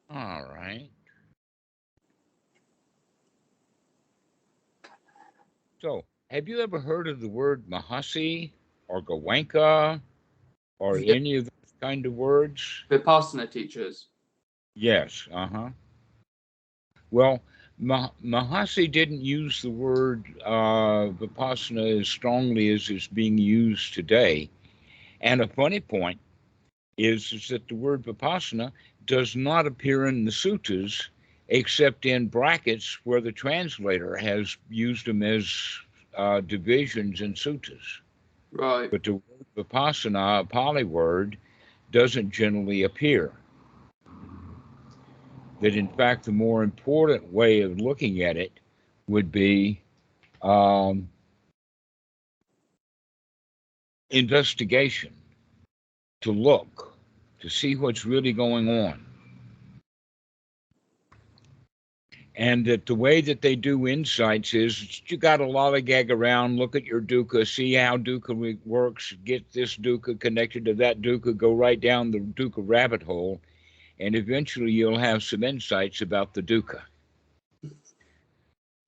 All right. So, have you ever heard of the word Mahasi or Gawanka or Yeah, any of those kind of words? Vipassana teachers. Yes. Well, Mahasi didn't use the word Vipassana as strongly as it's being used today. And a funny point is that the word Vipassana does not appear in the suttas except in brackets where the translator has used them as divisions in suttas. Right. But the word Vipassana, a Pali word, doesn't generally appear. That in fact, the more important way of looking at it would be um, investigation, to look, to see what's really going on. And that the way that they do insights is you got to lollygag around, look at your dukkha, see how dukkha works, get this dukkha connected to that dukkha, go right down the dukkha rabbit hole, and eventually you'll have some insights about the dukkha.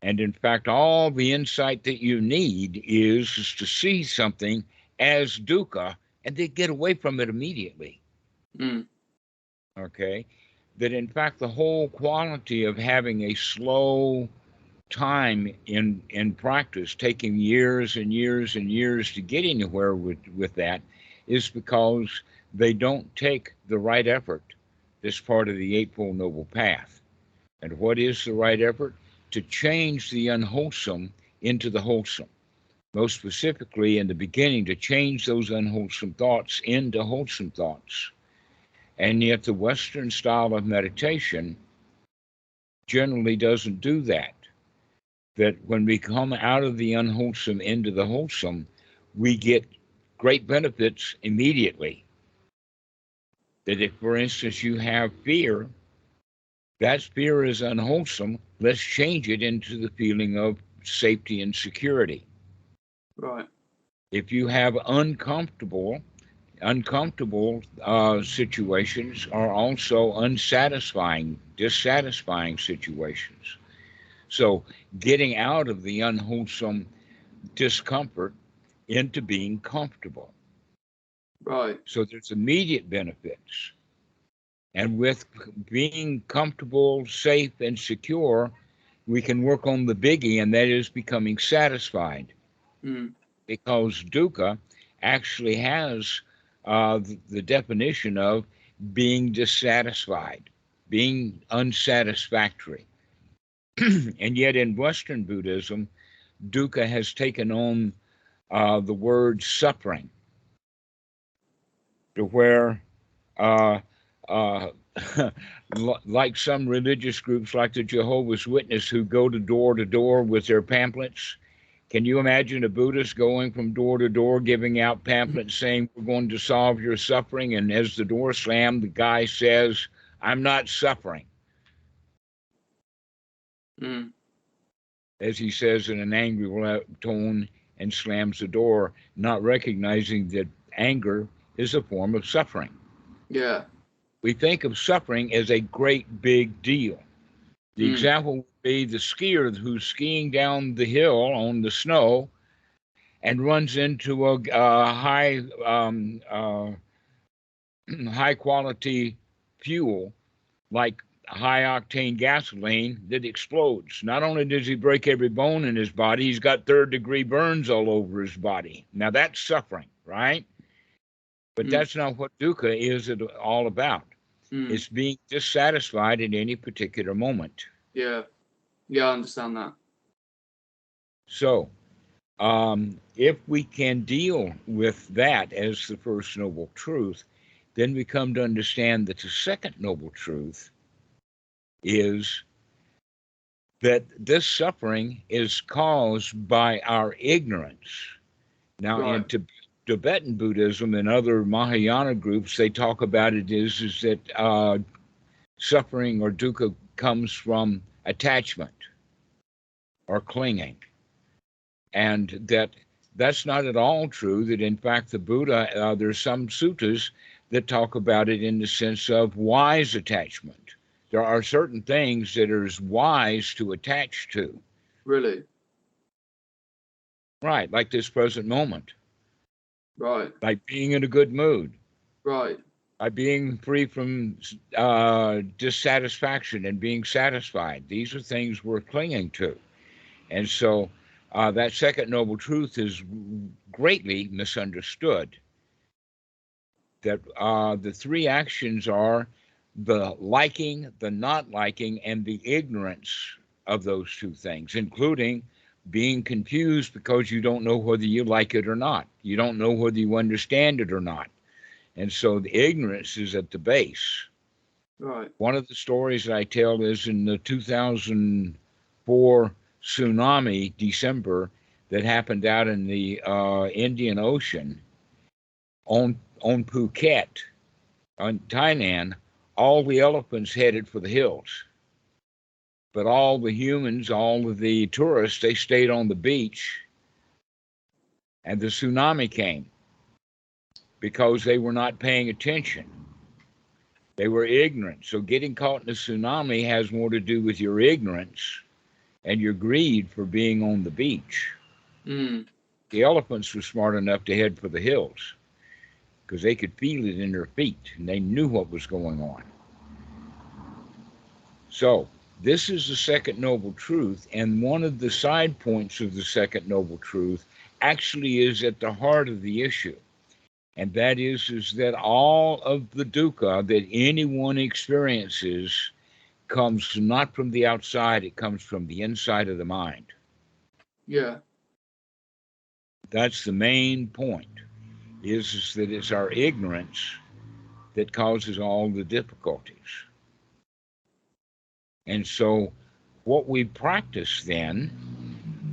And in fact, all the insight that you need is to see something as dukkha and then get away from it immediately. Mm. Okay? That in fact, the whole quality of having a slow time in practice, taking years and years and years to get anywhere with that, is because they don't take the right effort. This part of the Eightfold Noble Path. And what is the right effort? To change the unwholesome into the wholesome. Most specifically, in the beginning, to change those unwholesome thoughts into wholesome thoughts. And yet, the Western style of meditation generally doesn't do that. That when we come out of the unwholesome into the wholesome, we get great benefits immediately. That if, for instance, you have fear, that fear is unwholesome. Let's change it into the feeling of safety and security. Right. If you have uncomfortable situations are also unsatisfying, dissatisfying situations. So getting out of the unwholesome discomfort into being comfortable. Right. So there's immediate benefits. And with being comfortable, safe, and secure, we can work on the biggie, and that is becoming satisfied. Mm. Because dukkha actually has the definition of being dissatisfied, being unsatisfactory. And yet in Western Buddhism, dukkha has taken on the word suffering, to where uh, uh, like some religious groups like the Jehovah's Witness who go to door with their pamphlets. Can you imagine a Buddhist going from door to door giving out pamphlets saying, "We're going to solve your suffering"? And as the door slammed, the guy says, "I'm not suffering," Mm. as he says in an angry tone and slams the door, not recognizing that anger is a form of suffering. Yeah. We think of suffering as a great big deal. The Mm. example would be the skier who's skiing down the hill on the snow and runs into a high quality fuel like high octane gasoline that explodes. Not only does he break every bone in his body, he's got third degree burns all over his body. Now that's suffering, right? But Mm. that's not what dukkha is all about. Mm. It's being dissatisfied at any particular moment. Yeah. Yeah, I understand that. So, if we can deal with that as the first noble truth, then we come to understand that the second noble truth is that this suffering is caused by our ignorance. Now, in Right. Tibetan Buddhism and other Mahayana groups, they talk about it is that suffering or dukkha comes from attachment or clinging, and that's not at all true. That in fact, the Buddha, there's some suttas that talk about it in the sense of wise attachment. There are certain things that are wise to attach to. Really? Right, like this present moment, Right. like being in a good mood, Right. by being free from dissatisfaction and being satisfied. These are things we're clinging to. And so that second noble truth is greatly misunderstood. That the three actions are the liking, the not liking, and the ignorance of those two things, including being confused because you don't know whether you like it or not. You don't know whether you understand it or not. And so the ignorance is at the base. Right. One of the stories that I tell is in the 2004 tsunami, December, that happened out in the Indian Ocean on Phuket, on Thailand. All the elephants headed for the hills, but all the humans, all of the tourists, they stayed on the beach, and the tsunami came because they were not paying attention. They were ignorant. So getting caught in a tsunami has more to do with your ignorance and your greed for being on the beach. Mm. The elephants were smart enough to head for the hills because they could feel it in their feet and they knew what was going on. So this is the second noble truth, and one of the side points of the second noble truth actually is at the heart of the issue. And that is that all of the dukkha that anyone experiences comes not from the outside, it comes from the inside of the mind. Yeah. That's the main point, is that it's our ignorance that causes all the difficulties. And so what we practice then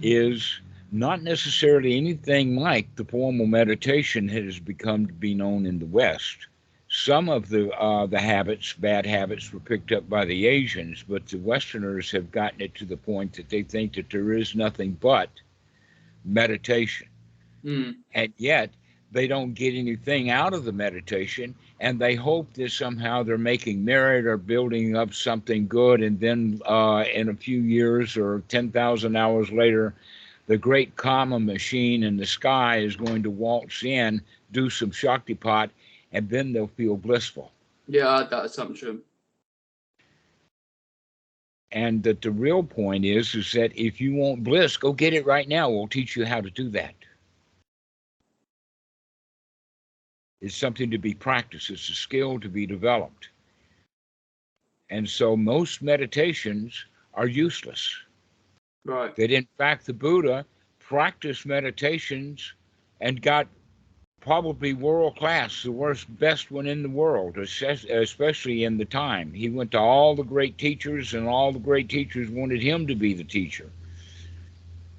is not necessarily anything like the formal meditation has become to be known in the West. Some of the habits, bad habits, were picked up by the Asians, but the Westerners have gotten it to the point that they think that there is nothing but meditation. Mm. And yet they don't get anything out of the meditation, and they hope that somehow they're making merit or building up something good, and then in a few years or 10,000 hours later, the great karma machine in the sky is going to waltz in, do some Shaktipat, and then they'll feel blissful. Yeah, I had that assumption. And that the real point is that if you want bliss, go get it right now. We'll teach you how to do that. It's something to be practiced. It's a skill to be developed. And so most meditations are useless. Right. That in fact the Buddha practiced meditations and got probably world class, the best one in the world, especially in the time. He went to all the great teachers, and all the great teachers wanted him to be the teacher.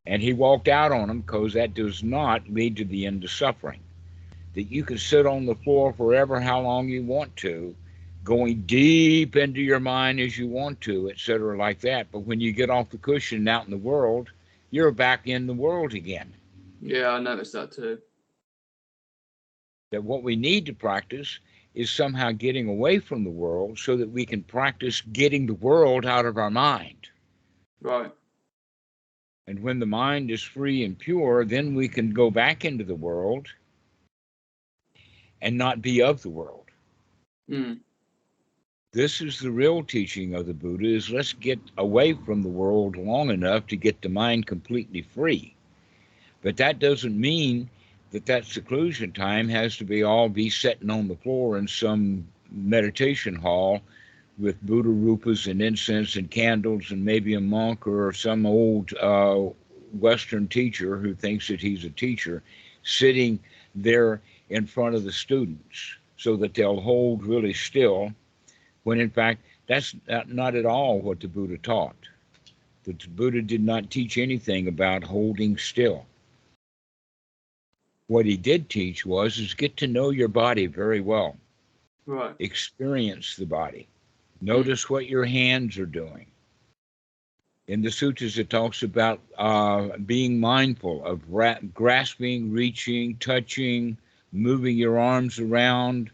And he walked out on them because that does not lead to the end of suffering. That you can sit on the floor forever, how long you want to, going deep into your mind as you want to, etc., like that. But when you get off the cushion out in the world, you're back in the world again. Yeah, I noticed that too. That what we need to practice is somehow getting away from the world so that we can practice getting the world out of our mind. Right. And when the mind is free and pure, then we can go back into the world and not be of the world. Mm. This is the real teaching of the Buddha, is let's get away from the world long enough to get the mind completely free. But that doesn't mean that seclusion time has to be sitting on the floor in some meditation hall with Buddha rupas and incense and candles and maybe a monk or some old Western teacher who thinks that he's a teacher sitting there in front of the students so that they'll hold really still, when in fact that's not at all what the Buddha taught. The Buddha did not teach anything about holding still. What he did teach is get to know your body very well. Right. Experience the body. Notice what your hands are doing. In the sutras, it talks about being mindful of grasping, reaching, touching, moving your arms around,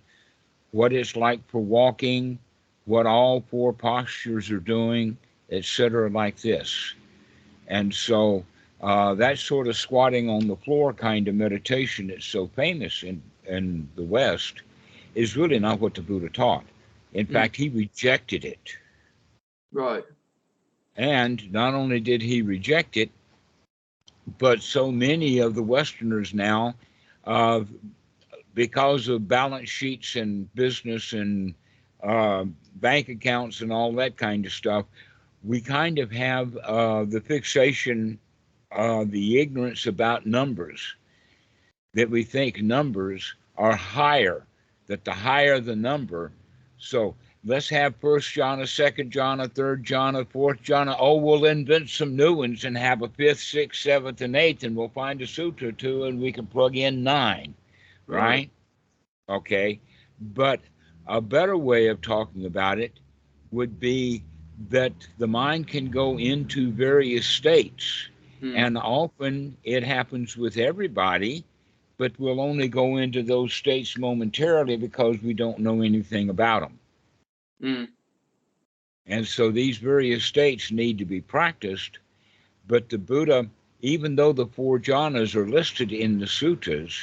what it's like for walking, what all four postures are doing, etc., like this. And so that sort of squatting on the floor kind of meditation that's so famous in the West is really not what the Buddha taught. In fact, he rejected it. Right. And not only did he reject it, but so many of the Westerners now, because of balance sheets and business and bank accounts and all that kind of stuff, we kind of have the fixation, the ignorance about numbers, that we think numbers are higher, that the higher the number. So let's have first jhana, second jhana, third jhana, fourth jhana. Oh, we'll invent some new ones and have a fifth, sixth, seventh, and eighth, and we'll find a sutra or two, and we can plug in 9, right? Okay. But a better way of talking about it would be that the mind can go into various states, and often it happens with everybody, but we'll only go into those states momentarily because we don't know anything about them. And so these various states need to be practiced. But the Buddha, even though the 4 jhanas are listed in the suttas,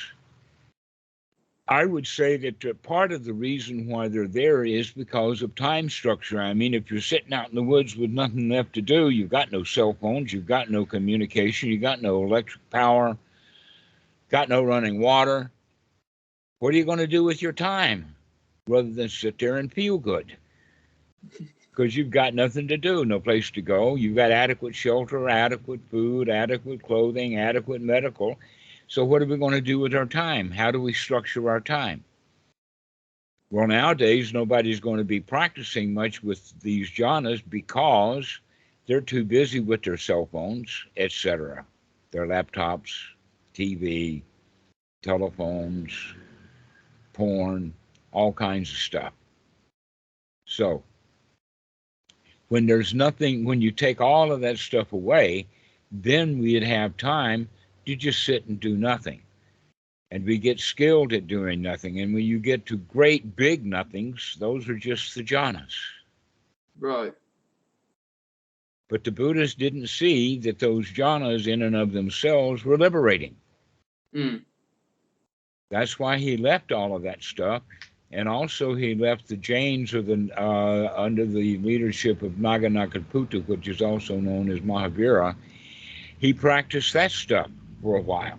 I would say that part of the reason why they're there is because of time structure. I mean, if you're sitting out in the woods with nothing left to do, you've got no cell phones, you've got no communication, you've got no electric power, got no running water. What are you going to do with your time rather than sit there and feel good? Because you've got nothing to do, no place to go. You've got adequate shelter, adequate food, adequate clothing, adequate medical. So what are we going to do with our time? How do we structure our time? Well, nowadays, nobody's going to be practicing much with these jhanas because they're too busy with their cell phones, etc., their laptops, TV, telephones, porn, all kinds of stuff. So when there's nothing, when you take all of that stuff away, then we'd have time to just sit and do nothing. And we get skilled at doing nothing. And when you get to great big nothings, those are just the jhanas. Right. But the Buddhists didn't see that those jhanas in and of themselves were liberating. That's why he left all of that stuff. And also he left the Jains under the leadership of Naganakaputta, which is also known as Mahavira. He practiced that stuff for a while,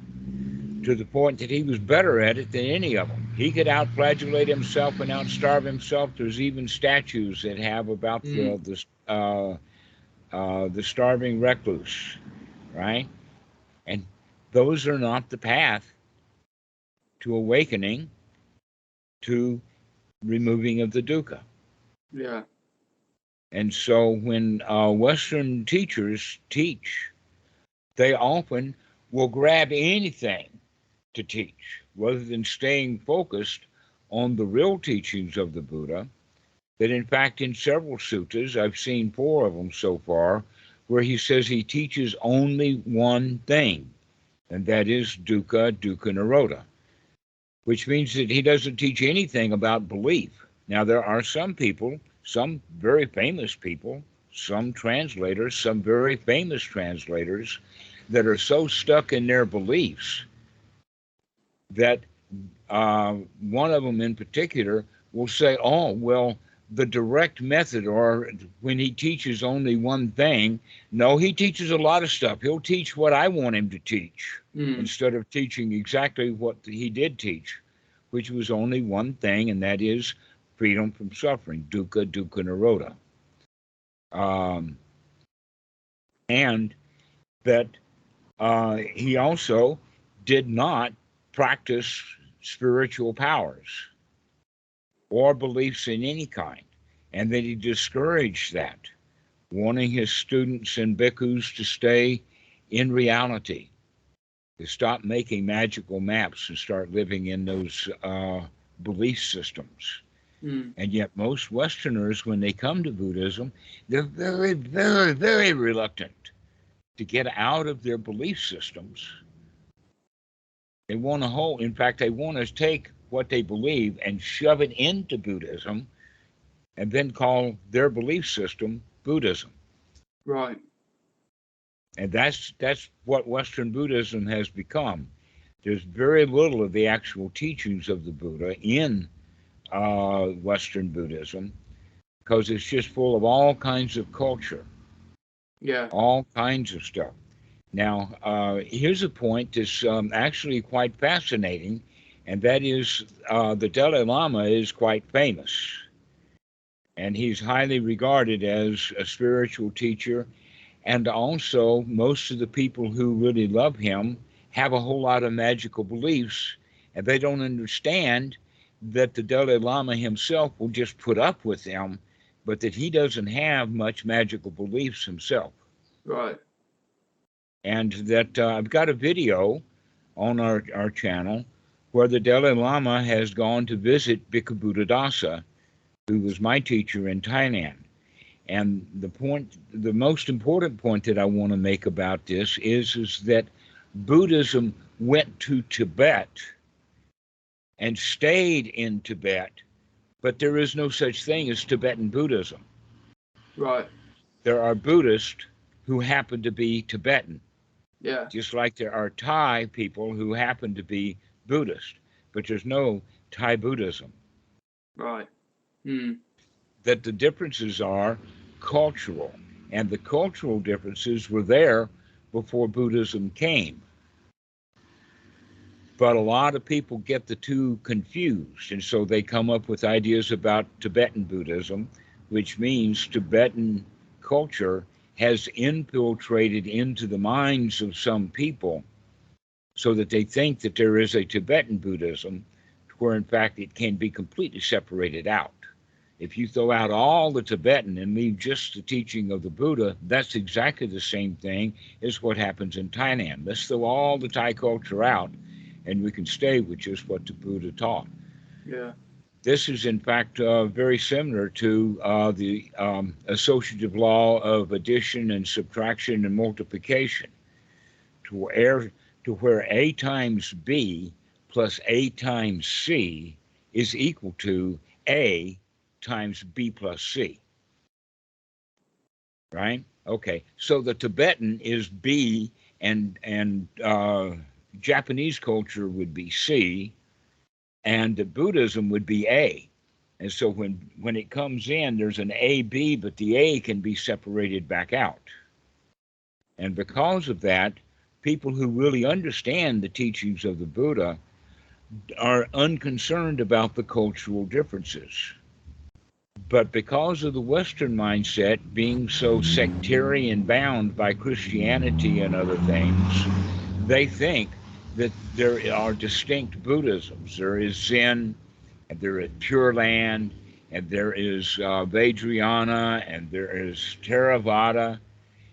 to the point that he was better at it than any of them. He could out-flagellate himself and out-starve himself. There's even statues that have about the starving recluse, right? And those are not the path to awakening, to removing of the dukkha. Yeah. And so when Western teachers teach, they often will grab anything to teach rather than staying focused on the real teachings of the Buddha. That in fact, in several suttas, I've seen 4 of them so far, where he says he teaches only one thing, and that is dukkha, dukkha nirodha, which means that he doesn't teach anything about belief. Now, there are some people, some very famous people, some translators, some very famous translators, that are so stuck in their beliefs that one of them in particular will say, oh, well, the direct method, or when he teaches only one thing, no, he teaches a lot of stuff. He'll teach what I want him to teach instead of teaching exactly what he did teach, which was only one thing, and that is freedom from suffering, dukkha, dukkha nirodha. And that he also did not practice spiritual powers or beliefs in any kind, and that he discouraged that, wanting his students and bhikkhus to stay in reality, to stop making magical maps and start living in those belief systems. And yet most Westerners, when they come to Buddhism, they're very, very, very reluctant to get out of their belief systems. They want to in fact, they want to take what they believe and shove it into Buddhism and then call their belief system Buddhism. Right. And that's what Western Buddhism has become. There's very little of the actual teachings of the Buddha in Western Buddhism, because it's just full of all kinds of culture, Yeah. all kinds of stuff. Now, here's a point that's actually quite fascinating, and that is the Dalai Lama is quite famous, and he's highly regarded as a spiritual teacher. And also, most of the people who really love him have a whole lot of magical beliefs, and they don't understand that the Dalai Lama himself will just put up with them, but that he doesn't have much magical beliefs himself. Right. And that I've got a video on our channel where the Dalai Lama has gone to visit Bhikkhu Buddhadasa, who was my teacher in Thailand. And the most important point that I want to make about this is that Buddhism went to Tibet and stayed in Tibet, but there is no such thing as Tibetan Buddhism. Right. There are Buddhists who happen to be Tibetan, Yeah. just like there are Thai people who happen to be Buddhist, but there's no Thai Buddhism. Right. Hmm. That the differences are cultural, and the cultural differences were there before Buddhism came. But a lot of people get the two confused, and so they come up with ideas about Tibetan Buddhism, which means Tibetan culture has infiltrated into the minds of some people so that they think that there is a Tibetan Buddhism, where in fact it can be completely separated out. If you throw out all the Tibetan and leave just the teaching of the Buddha, that's exactly the same thing as what happens in Thailand. Let's throw all the Thai culture out, and we can stay with just what the Buddha taught. Yeah. This is, in fact, very similar to the associative law of addition and subtraction and multiplication, to where A times B plus A times C is equal to A times B plus C. Right? Okay. So the Tibetan is B, and Japanese culture would be C, and the Buddhism would be A. And so when it comes in, there's an AB, but the A can be separated back out. And because of that, people who really understand the teachings of the Buddha are unconcerned about the cultural differences. But because of the Western mindset being so sectarian bound by Christianity and other things, they think that there are distinct Buddhisms. There is Zen, and there is Pure Land, and there is Vajrayana, and there is Theravada.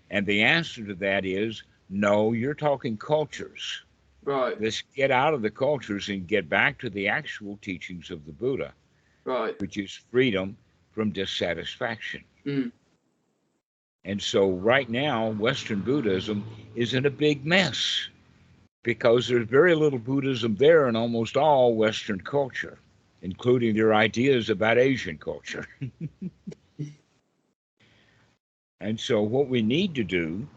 And the answer to that is no, you're talking cultures. Right. Let's get out of the cultures and get back to the actual teachings of the Buddha, Right. which is freedom from dissatisfaction. Hmm. And so right now, Western Buddhism is in a big mess because there's very little Buddhism there in almost all Western culture, including their ideas about Asian culture. And so what we need to do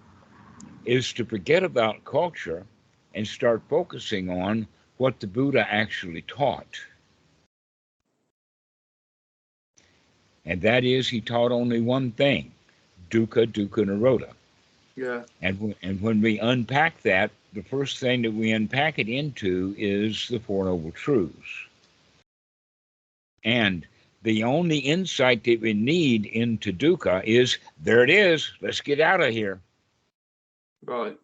is to forget about culture and start focusing on what the Buddha actually taught. And that is, he taught only one thing: dukkha, dukkha, nirodha. Yeah. And when we unpack that, the first thing that we unpack it into is the Four Noble Truths. And the only insight that we need into dukkha is, there it is, let's get out of here. Right.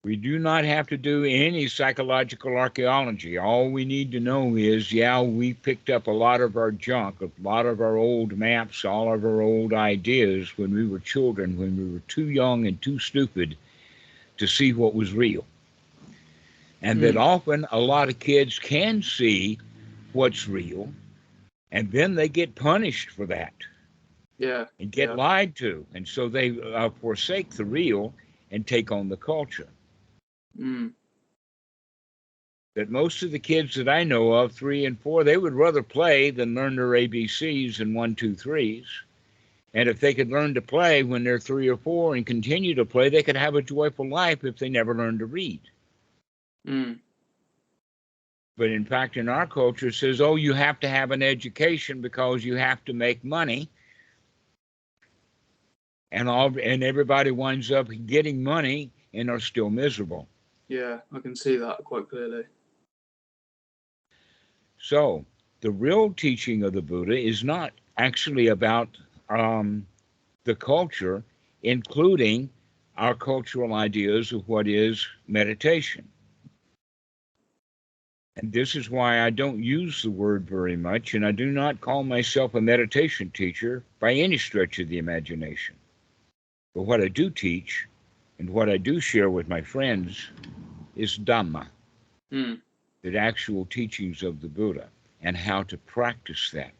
We do not have to do any psychological archaeology. All we need to know is, yeah, we picked up a lot of our junk, a lot of our old maps, all of our old ideas when we were children, when we were too young and too stupid to see what was real. And that often a lot of kids can see what's real, and then they get punished for that. Yeah. And get lied to. And so they forsake the real and take on the culture. Hmm. that most of the kids that I know of, 3 and 4, they would rather play than learn their ABCs and 1, 2, 3s. And if they could learn to play when they're 3 or 4 and continue to play, they could have a joyful life if they never learned to read. Mm. But in fact, in our culture, it says, oh, you have to have an education because you have to make money. And everybody winds up getting money and are still miserable. Yeah, I can see that quite clearly. So the real teaching of the Buddha is not actually about the culture, including our cultural ideas of what is meditation. And this is why I don't use the word very much, and I do not call myself a meditation teacher by any stretch of the imagination. But what I do teach and what I do share with my friends is Dhamma, the actual teachings of the Buddha, and how to practice that.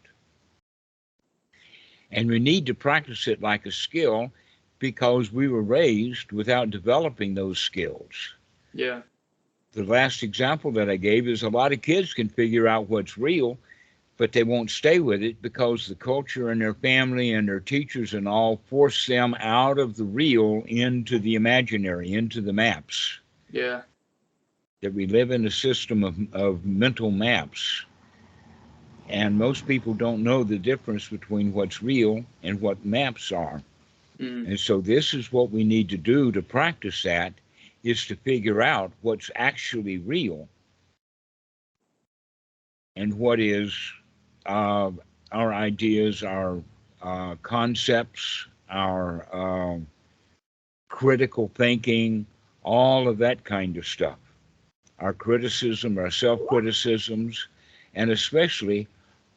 And we need to practice it like a skill because we were raised without developing those skills. Yeah. The last example that I gave is a lot of kids can figure out what's real, but they won't stay with it because the culture and their family and their teachers and all force them out of the real into the imaginary, into the maps. Yeah. That we live in a system of mental maps. And most people don't know the difference between what's real and what maps are. And so this is what we need to do to practice that, is to figure out what's actually real and what is our ideas, our concepts, our critical thinking, all of that kind of stuff. Our criticism, our self-criticisms, and especially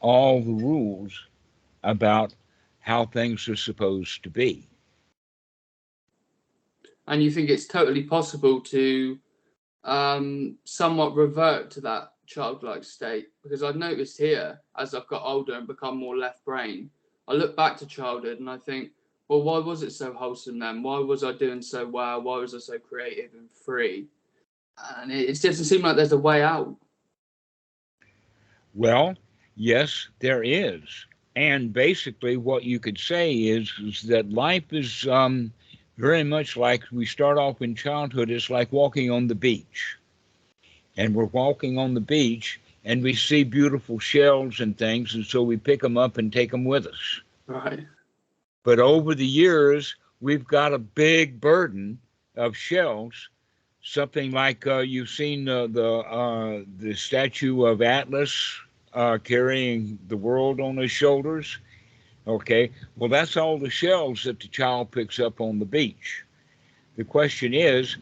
all the rules about how things are supposed to be. And you think it's totally possible to somewhat revert to that childlike state? Because I've noticed here, as I've got older and become more left brain, I look back to childhood and I think, well, why was it so wholesome then? Why was I doing so well? Why was I so creative and free? And it doesn't seem like there's a way out. Well, yes, there is. And basically what you could say is that life is very much like we start off in childhood. It's like walking on the beach. And we're walking on the beach and we see beautiful shells and things, and so we pick them up and take them with us. Right. But over the years, we've got a big burden of shells, something like you've seen the statue of Atlas carrying the world on his shoulders. Okay, well, that's all the shells that the child picks up on the beach. The question is,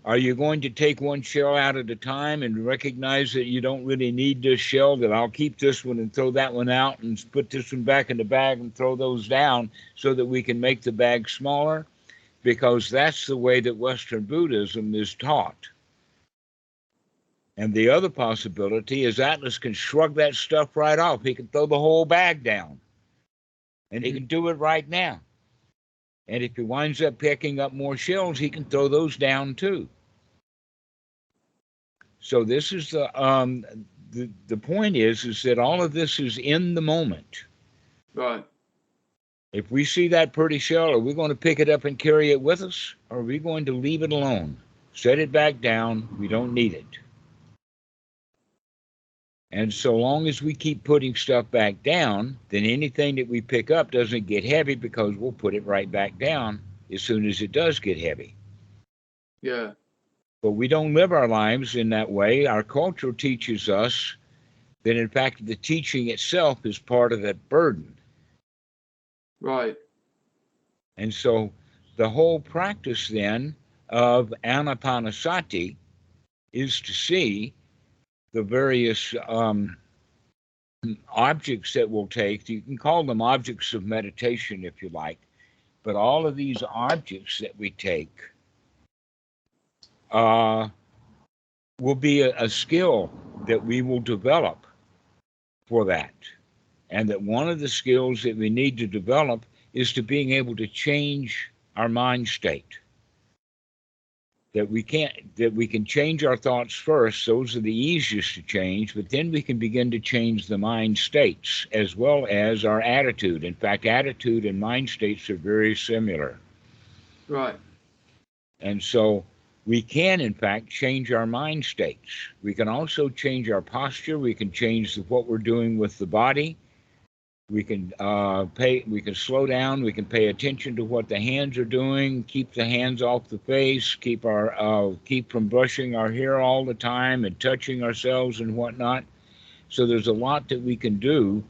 are you going to take one shell out at a time and recognize that you don't really need this shell, that I'll keep this one and throw that one out and put this one back in the bag and throw those down so that we can make the bag smaller? Because that's the way that Western Buddhism is taught. And the other possibility is Atlas can shrug that stuff right off. He can throw the whole bag down. And he can do it right now. And if he winds up picking up more shells, he can throw those down too. So this is the point is that all of this is in the moment. Right. If we see that pretty shell, are we going to pick it up and carry it with us? Or are we going to leave it alone? Set it back down. We don't need it. And so long as we keep putting stuff back down, then anything that we pick up doesn't get heavy because we'll put it right back down as soon as it does get heavy. Yeah. But we don't live our lives in that way. Our culture teaches us that, in fact, the teaching itself is part of that burden. Right. And so the whole practice then of anapanasati is to see the various objects that we'll take. You can call them objects of meditation if you like, but all of these objects that we take will be a skill that we will develop for that. And that one of the skills that we need to develop is to being able to change our mind state. that we can change our thoughts first. Those are the easiest to change, but then we can begin to change the mind states as well as our attitude. In fact, attitude and mind states are very similar. Right. And so we can, in fact, change our mind states. We can also change our posture. We can change what we're doing with the body. We can we can slow down. We can pay attention to what the hands are doing. Keep the hands off the face. Keep from brushing our hair all the time and touching ourselves and whatnot. So there's a lot that we can do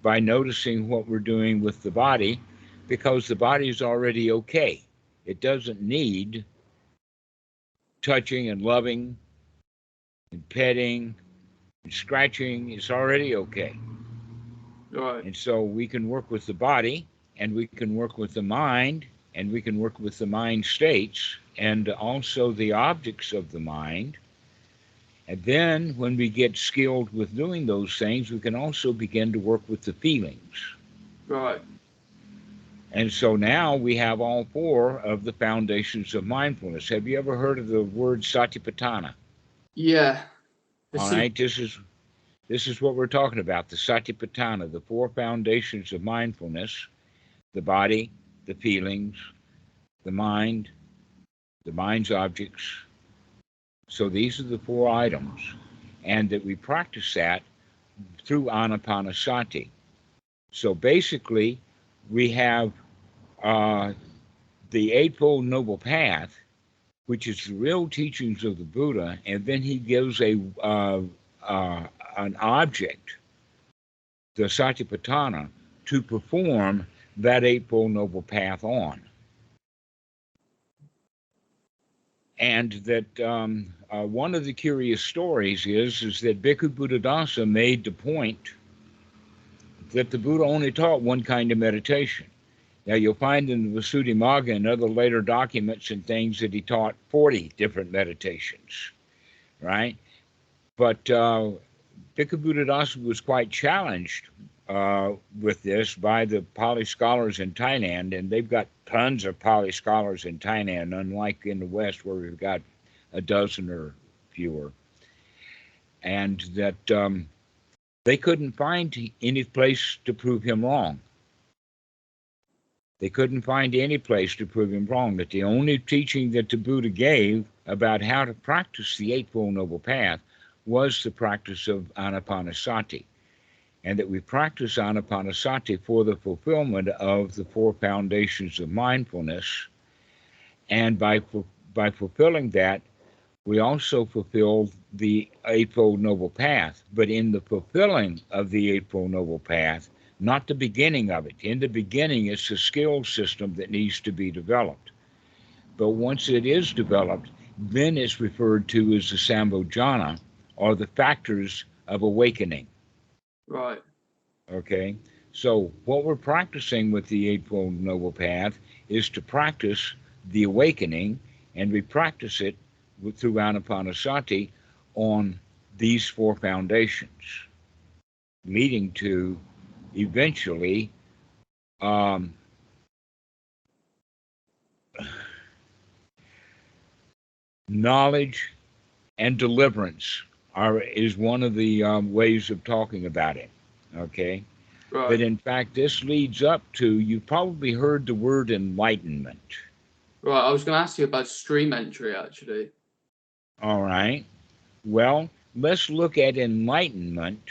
by noticing what we're doing with the body, because the body is already okay. It doesn't need touching and loving and petting and scratching. It's already okay. Right. And so we can work with the body, and we can work with the mind, and we can work with the mind states, and also the objects of the mind. And then when we get skilled with doing those things, we can also begin to work with the feelings. Right. And so now we have all four of the foundations of mindfulness. Have you ever heard of the word satipatthana? Yeah. All right, this is what we're talking about, the satipatthana, the four foundations of mindfulness: the body, the feelings, the mind's objects. So these are the four items, and that we practice that through anapanasati. So basically, we have the Eightfold Noble Path, which is the real teachings of the Buddha, and then he gives an object, the satipatthana, to perform that Eightfold Noble Path on. And that one of the curious stories is that Bhikkhu Buddhadasa made the point that the Buddha only taught one kind of meditation. Now, you'll find in the Visuddhimagga and other later documents and things that he taught 40 different meditations, right? But Bhikkhu Buddhadasa was quite challenged with this by the Pali scholars in Thailand, and they've got tons of Pali scholars in Thailand, unlike in the West where we've got a dozen or fewer. And that they couldn't find any place to prove him wrong. They couldn't find any place to prove him wrong, that the only teaching that the Buddha gave about how to practice the Eightfold Noble Path was the practice of anapanasati, and that we practice anapanasati for the fulfillment of the four foundations of mindfulness. And by fulfilling that, we also fulfill the Eightfold Noble Path. But in the fulfilling of the Eightfold Noble Path, not the beginning of it. In the beginning, it's a skill system that needs to be developed. But once it is developed, then it's referred to as the Sambhojana, or the factors of awakening. Right. Okay? So what we're practicing with the Eightfold Noble Path is to practice the awakening, and we practice it through anapanasati on these four foundations, leading to eventually knowledge and deliverance is one of the ways of talking about it. Okay? Right. But in fact, this leads up to, you've probably heard the word enlightenment. Right, I was going to ask you about stream entry, actually. All right. Well, let's look at enlightenment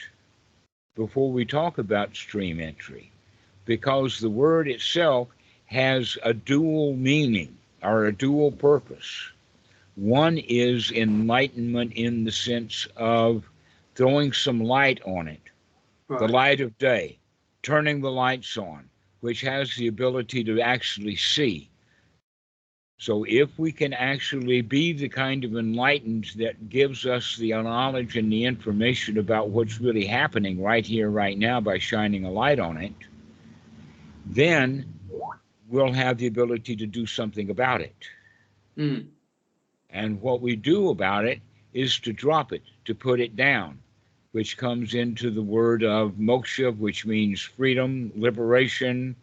before we talk about stream entry, because the word itself has a dual meaning, or a dual purpose. One is enlightenment in the sense of throwing some light on it, Right. the light of day, turning the lights on, which has the ability to actually see. So if we can actually be the kind of enlightened that gives us the knowledge and the information about what's really happening right here, right now, by shining a light on it, then we'll have the ability to do something about it. Mm. And what we do about it is to drop it, to put it down, which comes into the word of moksha, which means freedom, liberation,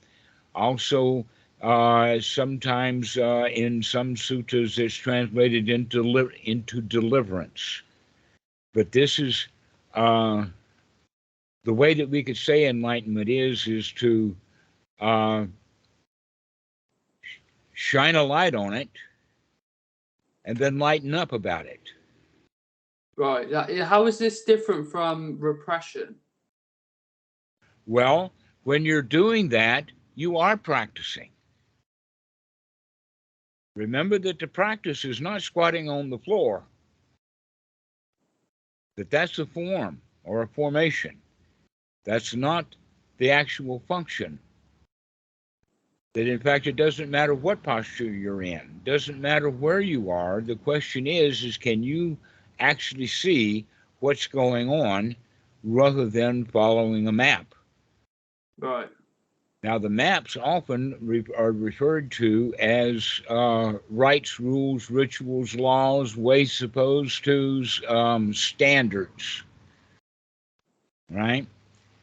also Sometimes in some suttas it's translated into deliverance. But this is the way that we could say enlightenment is to shine a light on it and then lighten up about it. Right. How is this different from repression? Well, when you're doing that, you are practicing. Remember that the practice is not squatting on the floor, that's a form or a formation. That's not the actual function. That in fact, it doesn't matter what posture you're in. It doesn't matter where you are. The question is can you actually see what's going on rather than following a map? Right. Now, the maps often are referred to as rites, rules, rituals, laws, ways supposed to, standards, right?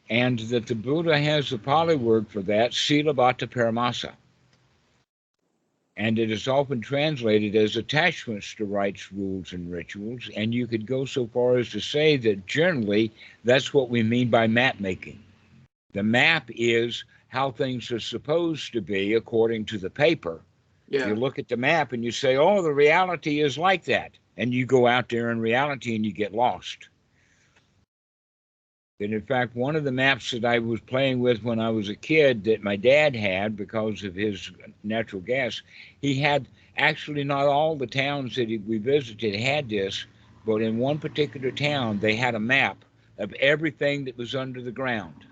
And that the Buddha has the Pali word for that, Silabhata Paramasa. And it is often translated as attachments to rites, rules, and rituals. And you could go so far as to say that generally that's what we mean by map making. The map is how things are supposed to be according to the paper. Yeah. You look at the map and you say, oh, the reality is like that. And you go out there in reality and you get lost. And in fact, one of the maps that I was playing with when I was a kid that my dad had because of his natural gas, he had actually not all the towns that we visited had this, but in one particular town, they had a map of everything that was under the ground.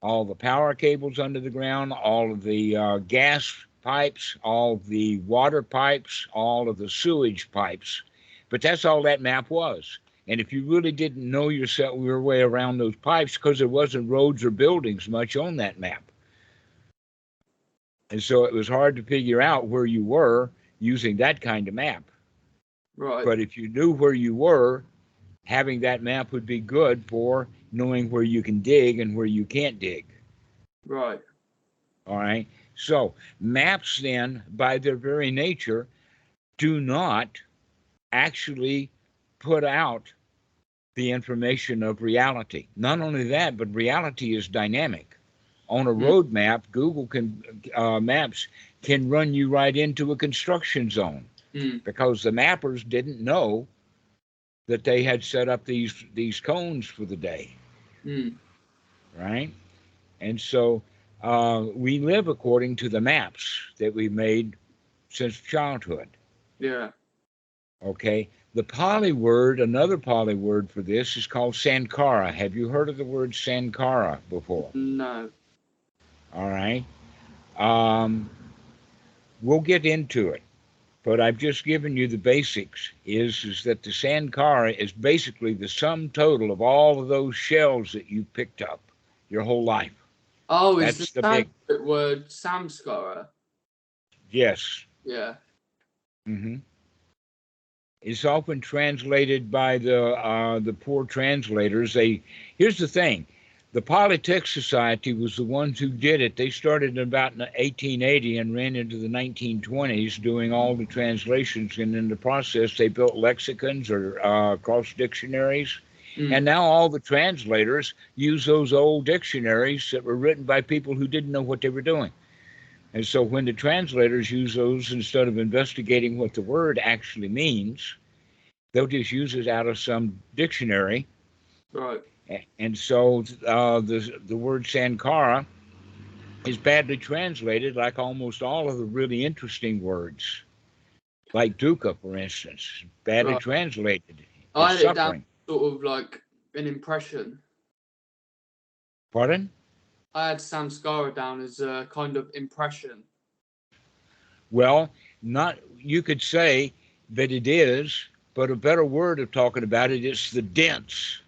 All the power cables under the ground, all of the gas pipes, all of the water pipes, all of the sewage pipes. But that's all that map was. And if you really didn't know your way around those pipes, because there wasn't roads or buildings much on that map. And so it was hard to figure out where you were using that kind of map. Right. But if you knew where you were, having that map would be good for knowing where you can dig and where you can't dig. Right. All right. So maps then, by their very nature, do not actually put out the information of reality. Not only that, but reality is dynamic. On a road map, Google Maps can run you right into a construction zone because the mappers didn't know that they had set up these cones for the day, right? And so we live according to the maps that we made since childhood. Yeah. Okay. The Pali word, another Pali word for this is called Sankara. Have you heard of the word Sankara before? No. All right. We'll get into it, but I've just given you the basics. Is that the Sankara is basically the sum total of all of those shells that you picked up your whole life. Oh, That's is the the big word samskara? yes. Yeah. Mm-hmm. It's often translated by the poor translators. Here's the thing: the Pali Text Society was the ones who did it. They started in about 1880 and ran into the 1920s doing all the translations, and in the process they built lexicons or cross dictionaries. And now all the translators use those old dictionaries that were written by people who didn't know what they were doing. And so when the translators use those, instead of investigating what the word actually means, they'll just use it out of some dictionary. Right. And so the word Sankara is badly translated, like almost all of the really interesting words, like dukkha, for instance, badly translated I as had it down suffering. sort of like an impression. Pardon? I had samskara down as a kind of impression. Well, you could say that it is, but a better word of talking about it is the dents,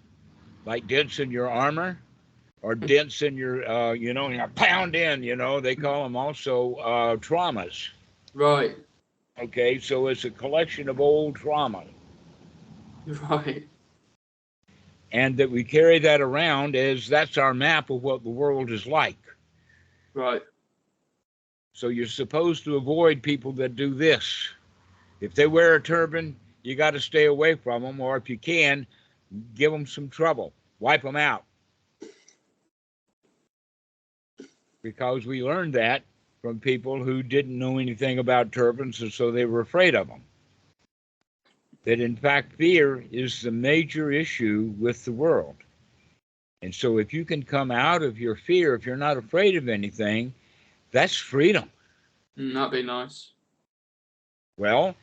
like dents in your armor or dents in your, pound in, they call them also traumas. Right. Okay, so it's a collection of old trauma. Right. And that we carry that around as that's our map of what the world is like. Right. So you're supposed to avoid people that do this. If they wear a turban, you got to stay away from them, or if you can, give them some trouble. Wipe them out. Because we learned that from people who didn't know anything about turbans, and so they were afraid of them. That in fact, fear is the major issue with the world. And so if you can come out of your fear, if you're not afraid of anything, that's freedom. That'd be nice. Well,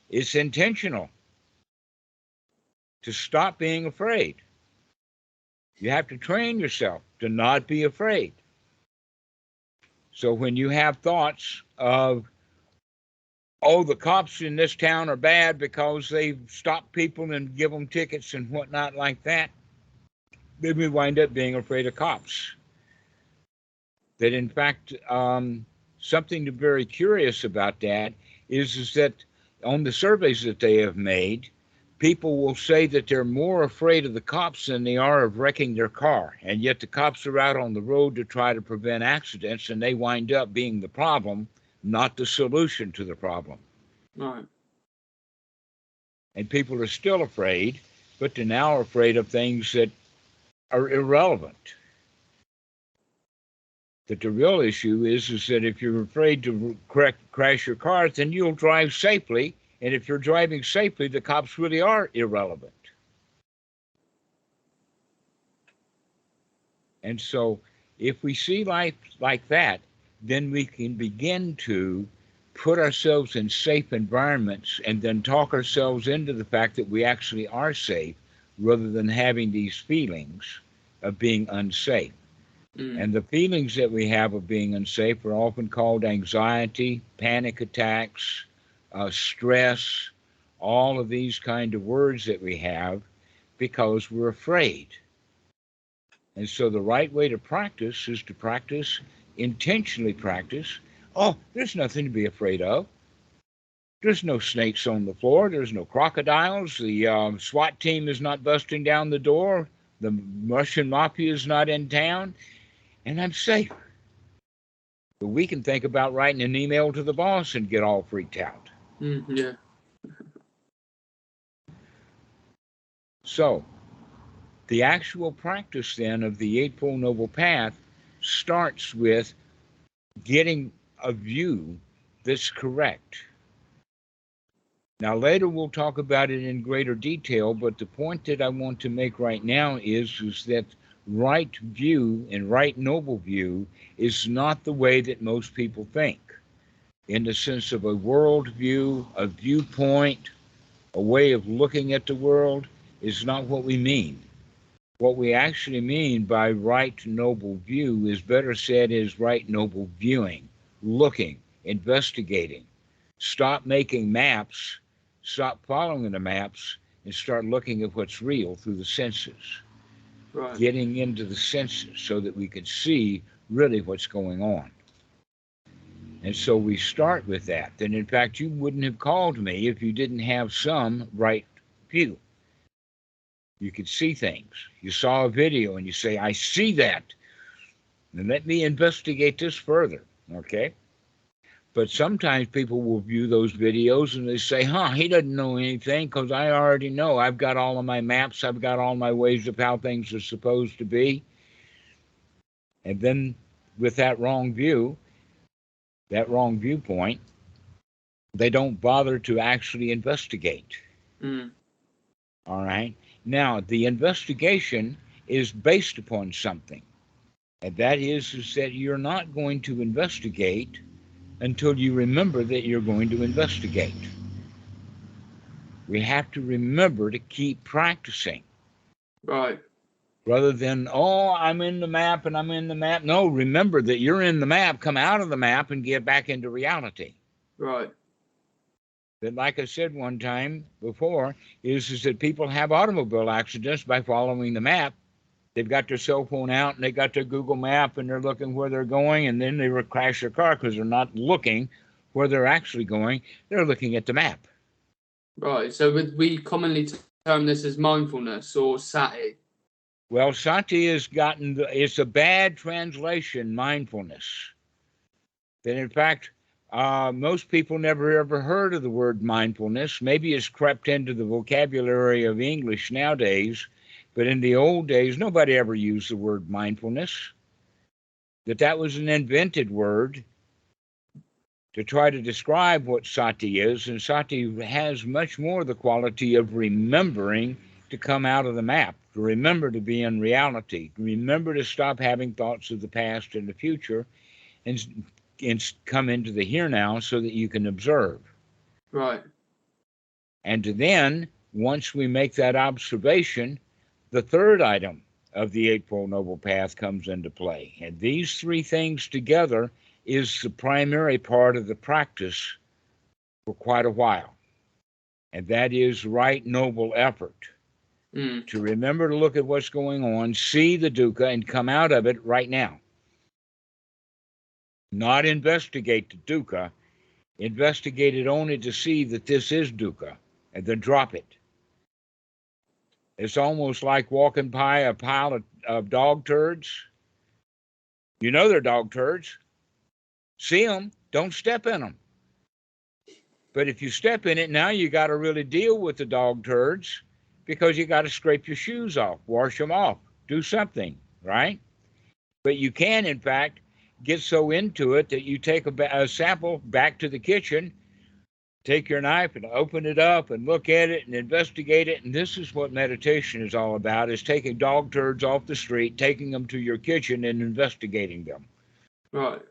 it's intentional to stop being afraid. You have to train yourself to not be afraid. So when you have thoughts of, oh, the cops in this town are bad because they stop people and give them tickets and whatnot like that, then we wind up being afraid of cops. That in fact, something very curious about that is that on the surveys that they have made, people will say that they're more afraid of the cops than they are of wrecking their car. And yet the cops are out on the road to try to prevent accidents, and they wind up being the problem, not the solution to the problem. Right. And people are still afraid, but they're now afraid of things that are irrelevant. That the real issue is that if you're afraid to crash your car, then you'll drive safely. And if you're driving safely, the cops really are irrelevant. And so if we see life like that, then we can begin to put ourselves in safe environments and then talk ourselves into the fact that we actually are safe rather than having these feelings of being unsafe. And the feelings that we have of being unsafe are often called anxiety, panic attacks, stress, all of these kind of words that we have because we're afraid. And so the right way to practice is to practice, intentionally practice. Oh, there's nothing to be afraid of. There's no snakes on the floor. There's no crocodiles. The SWAT team is not busting down the door. The Russian mafia is not in town. And I'm safe. But we can think about writing an email to the boss and get all freaked out. Yeah. So the actual practice then of the Eightfold Noble Path starts with getting a view that's correct. Now later we'll talk about it in greater detail, but the point that I want to make right now is that right view and right noble view is not the way that most people think. In the sense of a world view, a viewpoint, a way of looking at the world is not what we mean. What we actually mean by right noble view is better said is right noble viewing, looking, investigating. Stop making maps, stop following the maps, and start looking at what's real through the senses. Right. Getting into the senses so that we can see really what's going on. And so we start with that. And in fact, you wouldn't have called me if you didn't have some right view. You could see things. You saw a video and you say, I see that. And let me investigate this further. Okay? But sometimes people will view those videos and they say, he doesn't know anything because I already know. I've got all of my maps. I've got all my ways of how things are supposed to be. And then with that wrong view, that wrong viewpoint, they don't bother to actually investigate. All right? Now, the investigation is based upon something. And that is that you're not going to investigate until you remember that you're going to investigate. We have to remember to keep practicing. Right. Rather than, I'm in the map and I'm in the map. No, remember that you're in the map, come out of the map and get back into reality. Right. That, like I said one time before, is that people have automobile accidents by following the map. They've got their cell phone out and they got their Google map and they're looking where they're going, and then they crash their car because they're not looking where they're actually going. They're looking at the map. Right. So we commonly term this as mindfulness or sati. Well, sati has gotten, it's a bad translation, mindfulness. that in fact, most people never ever heard of the word mindfulness. Maybe it's crept into the vocabulary of English nowadays, but in the old days, nobody ever used the word mindfulness. That was an invented word to try to describe what sati is, and sati has much more the quality of remembering to come out of the map, to remember to be in reality, to remember to stop having thoughts of the past and the future, and come into the here now so that you can observe. Right. And then, once we make that observation, the third item of the Eightfold Noble Path comes into play. And these three things together is the primary part of the practice for quite a while. And that is right noble effort. To remember to look at what's going on, see the dukkha, and come out of it right now. Not investigate the dukkha, investigate it only to see that this is dukkha, and then drop it. It's almost like walking by a pile of dog turds. You know they're dog turds. See them, don't step in them. But if you step in it, now you got to really deal with the dog turds, because you got to scrape your shoes off, wash them off, do something, right? But you can, in fact, get so into it that you take a sample back to the kitchen, take your knife and open it up and look at it and investigate it. And this is what meditation is all about, is taking dog turds off the street, taking them to your kitchen and investigating them. Right.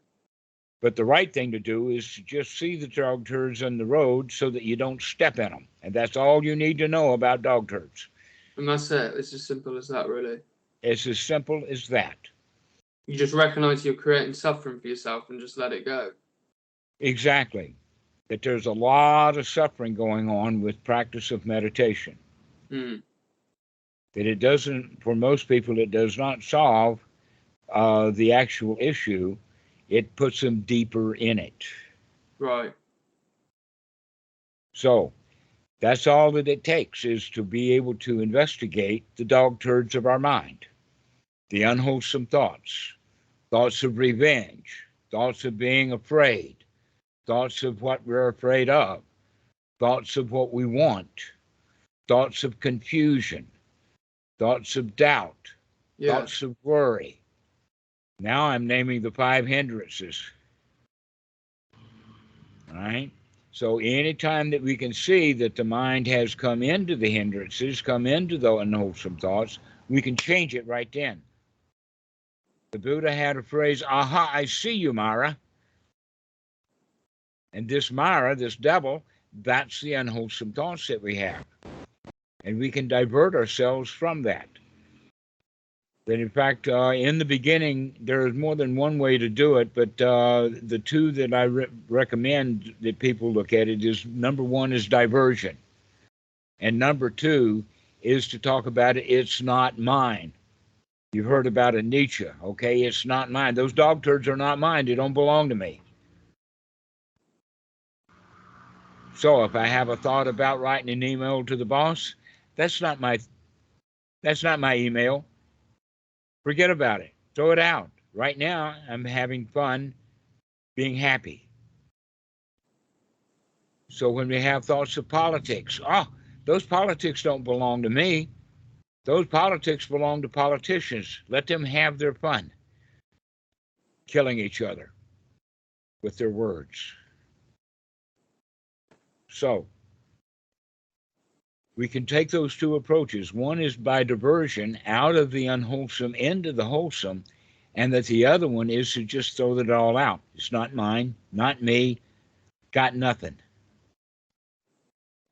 But the right thing to do is to just see the dog turds on the road so that you don't step in them. And that's all you need to know about dog turds. And that's it. It's as simple as that, really. It's as simple as that. You just recognize you're creating suffering for yourself and just let it go. Exactly. That there's a lot of suffering going on with practice of meditation. That it doesn't, for most people, it does not solve the actual issue. It puts them deeper in it. Right. So that's all that it takes, is to be able to investigate the dog turds of our mind, the unwholesome thoughts, thoughts of revenge, thoughts of being afraid, thoughts of what we're afraid of, thoughts of what we want, thoughts of confusion, thoughts of doubt, thoughts of worry. Now I'm naming the 5 hindrances. All right? So anytime that we can see that the mind has come into the hindrances, come into the unwholesome thoughts, we can change it right then. The Buddha had a phrase, aha, I see you, Mara. And this Mara, this devil, that's the unwholesome thoughts that we have. And we can divert ourselves from that. That in fact, in the beginning, there is more than one way to do it, but the two that I recommend that people look at it is, number one is diversion. And number two is to talk about it, it's not mine. You've heard about a Nietzsche, okay? It's not mine. Those dog turds are not mine. They don't belong to me. So if I have a thought about writing an email to the boss, that's not my email. Forget about it. Throw it out. Right now, I'm having fun being happy. So when we have thoughts of politics, those politics don't belong to me. Those politics belong to politicians. Let them have their fun, killing each other with their words. So we can take those two approaches. One is by diversion out of the unwholesome into the wholesome, and that the other one is to just throw it all out. It's not mine, not me, got nothing.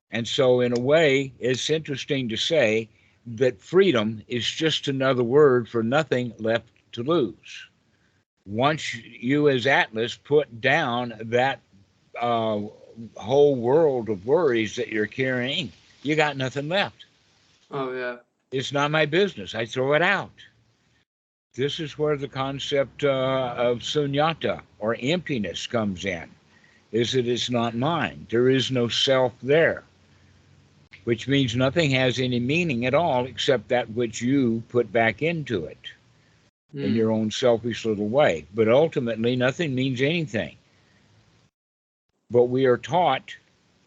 And so in a way, it's interesting to say that freedom is just another word for nothing left to lose. Once you as Atlas put down that whole world of worries that you're carrying, you got nothing left. Oh, yeah. It's not my business. I throw it out. This is where the concept of sunyata, or emptiness, comes in, is that it's not mine. There is no self there, which means nothing has any meaning at all except that which you put back into it in your own selfish little way. But ultimately, nothing means anything. But we are taught,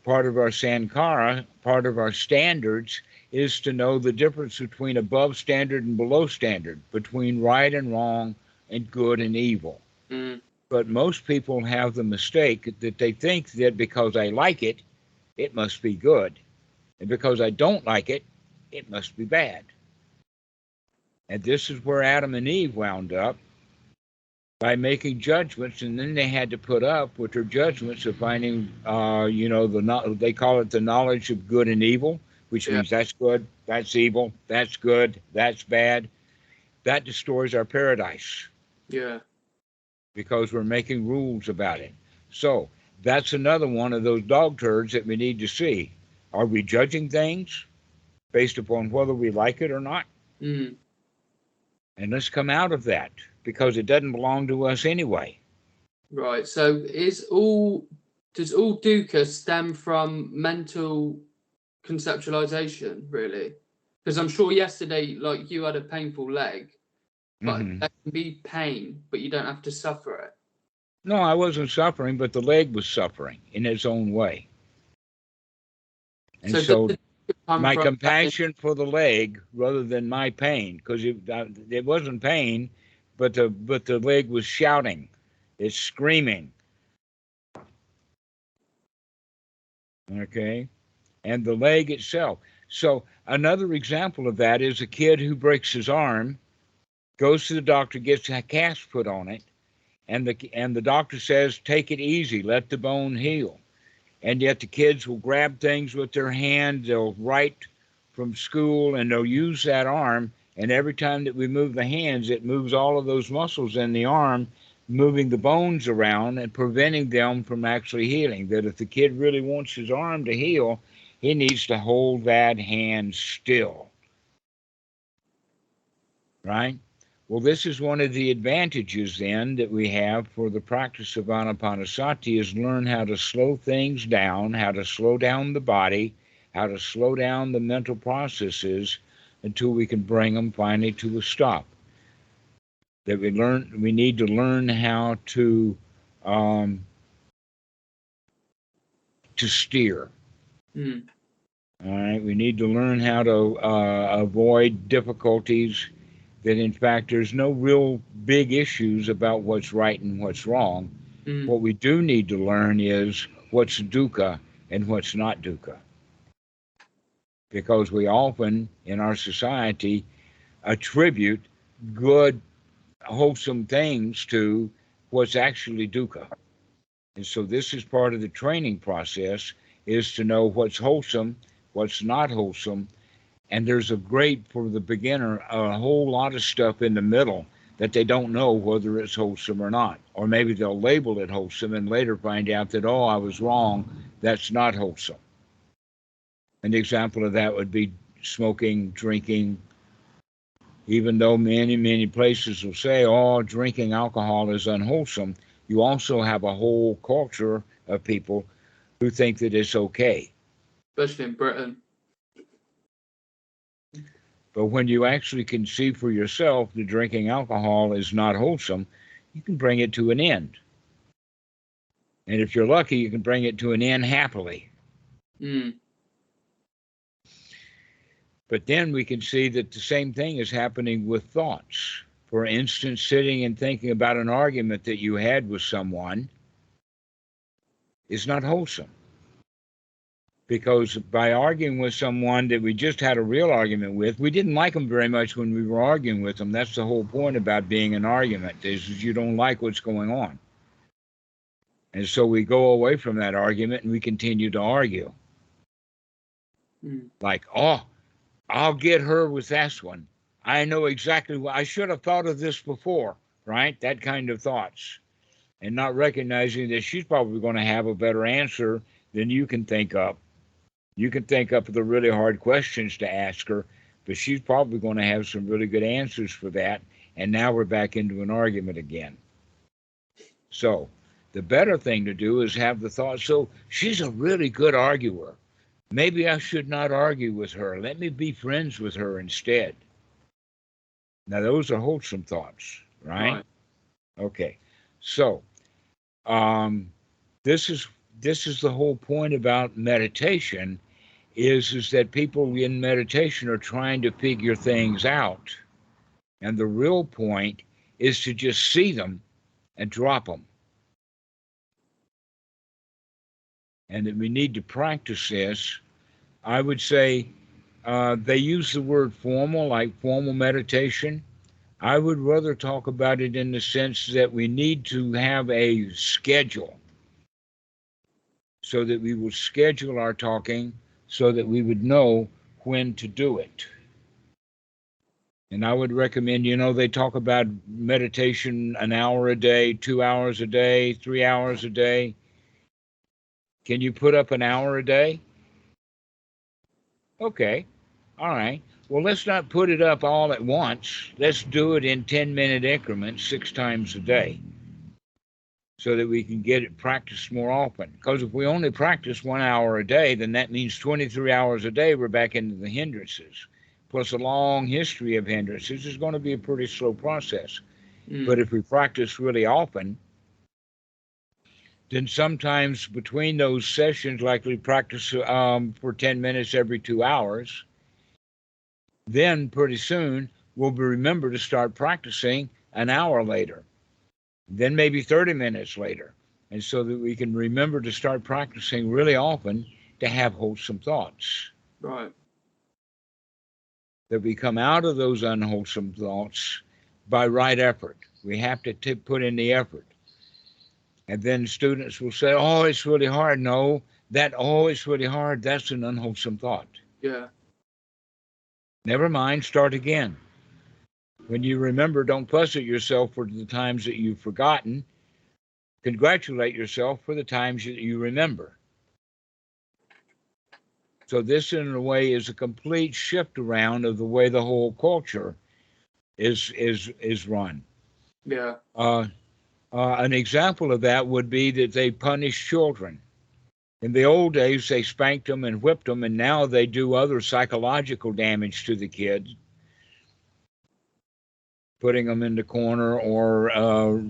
part of our Sankara, part of our standards, is to know the difference between above standard and below standard, between right and wrong and good and evil. Mm. But most people have the mistake that they think that because I like it, it must be good. And because I don't like it, it must be bad. And this is where Adam and Eve wound up, by making judgments, and then they had to put up with their judgments of finding, they call it the knowledge of good and evil, which Yeah. means that's good, that's evil, that's good, that's bad. That destroys our paradise. Yeah. Because we're making rules about it. So that's another one of those dog turds that we need to see. Are we judging things based upon whether we like it or not? Mm. And let's come out of that, because it doesn't belong to us anyway. Right. So does all dukkha stem from mental conceptualization, really? Because I'm sure yesterday, like, you had a painful leg, but there can be pain, but you don't have to suffer it. No, I wasn't suffering, but the leg was suffering in its own way. And so my compassion for the leg rather than my pain, because it wasn't pain, but the leg was shouting, it's screaming. Okay, and the leg itself. So another example of that is a kid who breaks his arm, goes to the doctor, gets a cast put on it, and the doctor says, take it easy, let the bone heal. And yet the kids will grab things with their hand, they'll write from school, and they'll use that arm, and every time that we move the hands, it moves all of those muscles in the arm, moving the bones around and preventing them from actually healing. That if the kid really wants his arm to heal, he needs to hold that hand still. Right? Well, this is one of the advantages then that we have for the practice of Anapanasati, is learn how to slow things down, how to slow down the body, how to slow down the mental processes until we can bring them finally to a stop. That we need to learn how to steer. Mm. All right, we need to learn how to avoid difficulties. That in fact there's no real big issues about what's right and what's wrong. Mm. What we do need to learn is what's dukkha and what's not dukkha. Because we often in our society attribute good, wholesome things to what's actually dukkha. And so this is part of the training process, is to know what's wholesome, what's not wholesome. And there's for the beginner, a whole lot of stuff in the middle that they don't know whether it's wholesome or not. Or maybe they'll label it wholesome and later find out that, oh, I was wrong, that's not wholesome. An example of that would be smoking, drinking. Even though many, many places will say, oh, drinking alcohol is unwholesome, you also have a whole culture of people who think that it's okay. Especially in Britain. But when you actually can see for yourself that drinking alcohol is not wholesome, you can bring it to an end. And if you're lucky, you can bring it to an end happily. Mm. But then we can see that the same thing is happening with thoughts. For instance, sitting and thinking about an argument that you had with someone is not wholesome. Because by arguing with someone that we just had a real argument with, we didn't like them very much when we were arguing with them. That's the whole point about being an argument, is you don't like what's going on. And so we go away from that argument and we continue to argue. Mm. Like, oh, I'll get her with this one. I know exactly what I should have thought of this before, right? That kind of thoughts. And not recognizing that she's probably going to have a better answer than you can think of. You can think up the really hard questions to ask her, but she's probably going to have some really good answers for that. And now we're back into an argument again. So the better thing to do is have the thought, so she's a really good arguer. Maybe I should not argue with her. Let me be friends with her instead. Now, those are wholesome thoughts, right? Okay. So this is this is the whole point about meditation is that people in meditation are trying to figure things out. And the real point is to just see them and drop them. And that we need to practice this. I would say they use the word formal, like formal meditation. I would rather talk about it in the sense that we need to have a schedule so that we will schedule our talking so that we would know when to do it. And I would recommend, they talk about meditation an hour a day, 2 hours a day, 3 hours a day. Can you put up an hour a day? Okay. All right. Well, let's not put it up all at once. Let's do it in 10-minute increments 6 times a day so that we can get it practiced more often. Because if we only practice 1 hour a day, then that means 23 hours a day we're back into the hindrances. Plus a long history of hindrances is going to be a pretty slow process. But if we practice really often, then sometimes between those sessions, like we practice for 10 minutes every 2 hours, then pretty soon we'll remember to start practicing an hour later, then maybe 30 minutes later. And so that we can remember to start practicing really often to have wholesome thoughts. Right. That we come out of those unwholesome thoughts by right effort. We have to put in the effort. And then students will say, oh, it's really hard. No, it's really hard. That's an unwholesome thought. Yeah. Never mind, start again. When you remember, don't fuss at yourself for the times that you've forgotten. Congratulate yourself for the times that you remember. So this, in a way, is a complete shift around of the way the whole culture is run. Yeah. An example of that would be that they punish children. In the old days, they spanked them and whipped them, and now they do other psychological damage to the kids, putting them in the corner or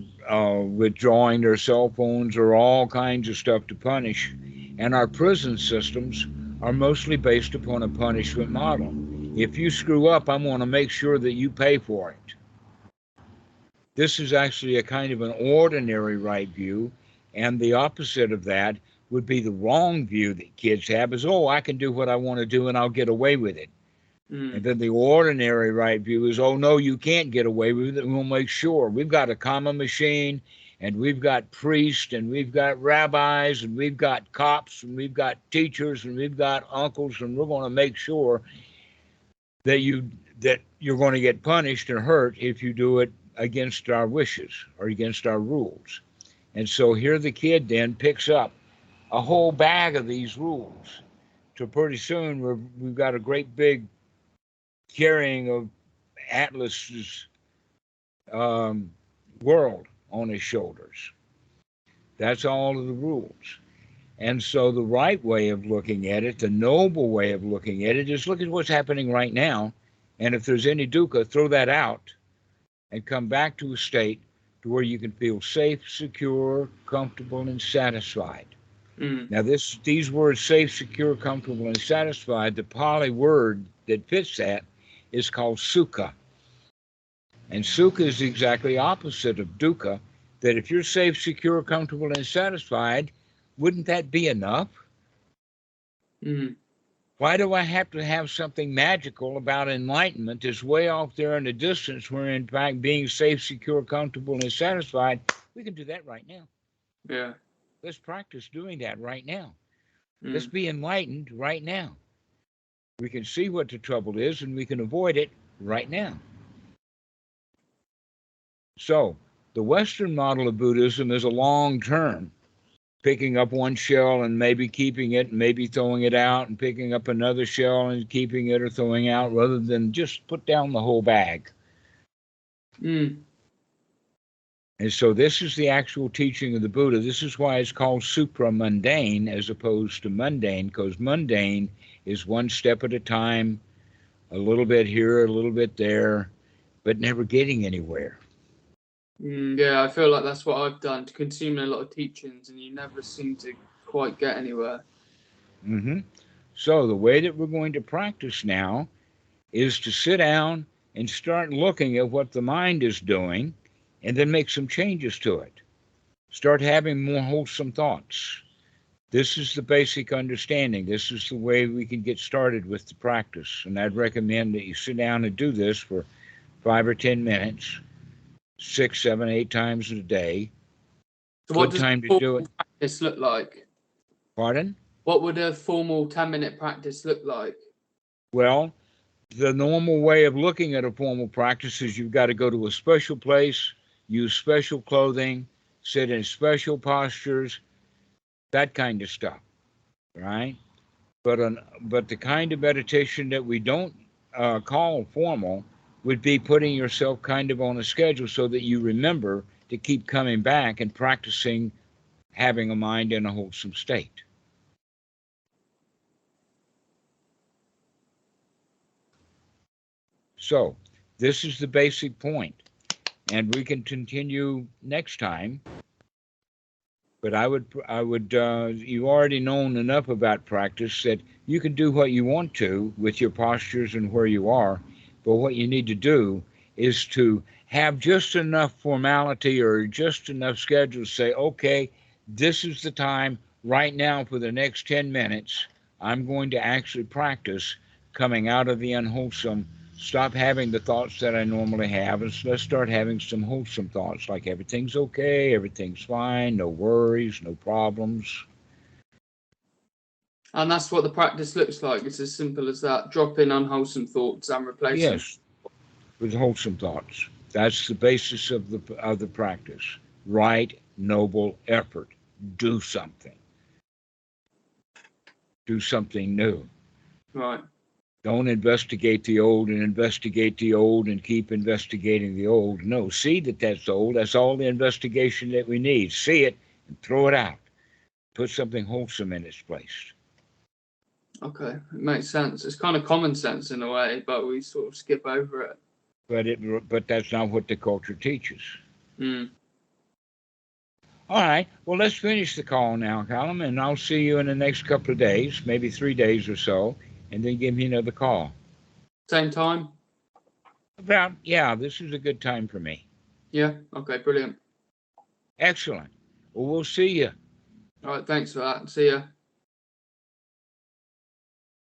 withdrawing their cell phones or all kinds of stuff to punish. And our prison systems are mostly based upon a punishment model. If you screw up, I'm going to make sure that you pay for it. This is actually a kind of an ordinary right view, and the opposite of that would be the wrong view that kids have is, oh, I can do what I want to do and I'll get away with it. And then the ordinary right view is, oh, no, you can't get away with it. We'll make sure. We've got a karma machine, and we've got priests, and we've got rabbis, and we've got cops, and we've got teachers, and we've got uncles, and we're going to make sure that you're going to get punished and hurt if you do it against our wishes or against our rules. And so here the kid then picks up a whole bag of these rules. So pretty soon we've got a great big carrying of Atlas's world on his shoulders. That's all of the rules. And so the right way of looking at it, the noble way of looking at it, is look at what's happening right now. And if there's any dukkha, throw that out and come back to a state to where you can feel safe, secure, comfortable, and satisfied. Now, these words, safe, secure, comfortable, and satisfied, the Pali word that fits that is called sukha. And sukha is exactly opposite of dukkha, that if you're safe, secure, comfortable, and satisfied, wouldn't that be enough? Why do I have to have something magical about enlightenment that's way off there in the distance where, in fact, being safe, secure, comfortable, and satisfied, we can do that right now. Yeah. Let's practice doing that right now. Let's be enlightened right now. We can see what the trouble is and we can avoid it right now. So the Western model of Buddhism is a long term, picking up one shell and maybe keeping it and maybe throwing it out and picking up another shell and keeping it or throwing out rather than just put down the whole bag. And so this is the actual teaching of the Buddha. This is why it's called supramundane as opposed to mundane, because mundane is one step at a time, a little bit here, a little bit there, but never getting anywhere. Yeah, I feel like that's what I've done, to consume a lot of teachings, and you never seem to quite get anywhere. So the way that we're going to practice now is to sit down and start looking at what the mind is doing and then make some changes to it. Start having more wholesome thoughts. This is the basic understanding. This is the way we can get started with the practice. And I'd recommend that you sit down and do this for 5 or 10 minutes, 6, 7, 8 times a day. So what Good does time to do it. practice look like? Pardon? What would a formal 10-minute practice look like? Well, the normal way of looking at a formal practice is you've got to go to a special place, use special clothing, sit in special postures, that kind of stuff, right? But the kind of meditation that we don't call formal would be putting yourself kind of on a schedule so that you remember to keep coming back and practicing having a mind in a wholesome state. So this is the basic point, and we can continue next time. But I would, you already known enough about practice that you can do what you want to with your postures and where you are. But what you need to do is to have just enough formality or just enough schedule to say, okay, this is the time right now for the next 10 minutes. I'm going to actually practice coming out of the unwholesome. Stop having the thoughts that I normally have, and let's start having some wholesome thoughts, like everything's okay, everything's fine, no worries, no problems. And that's what the practice looks like. It's as simple as that. Drop in unwholesome thoughts and replace them. Yes, with wholesome thoughts. That's the basis of the practice. Right, noble effort. Do something. Do something new. Right. Don't investigate the old and keep investigating the old. No, see that that's old. That's all the investigation that we need. See it and throw it out. Put something wholesome in its place. Okay, it makes sense. It's kind of common sense in a way, but we sort of skip over it. But that's not what the culture teaches. Mm. All right. Well, let's finish the call now, Callum, and I'll see you in the next couple of days, maybe 3 days or so, and then give me another call. Same time? This is a good time for me. Yeah. Okay, brilliant. Excellent. Well, we'll see you. All right, thanks for that. See ya.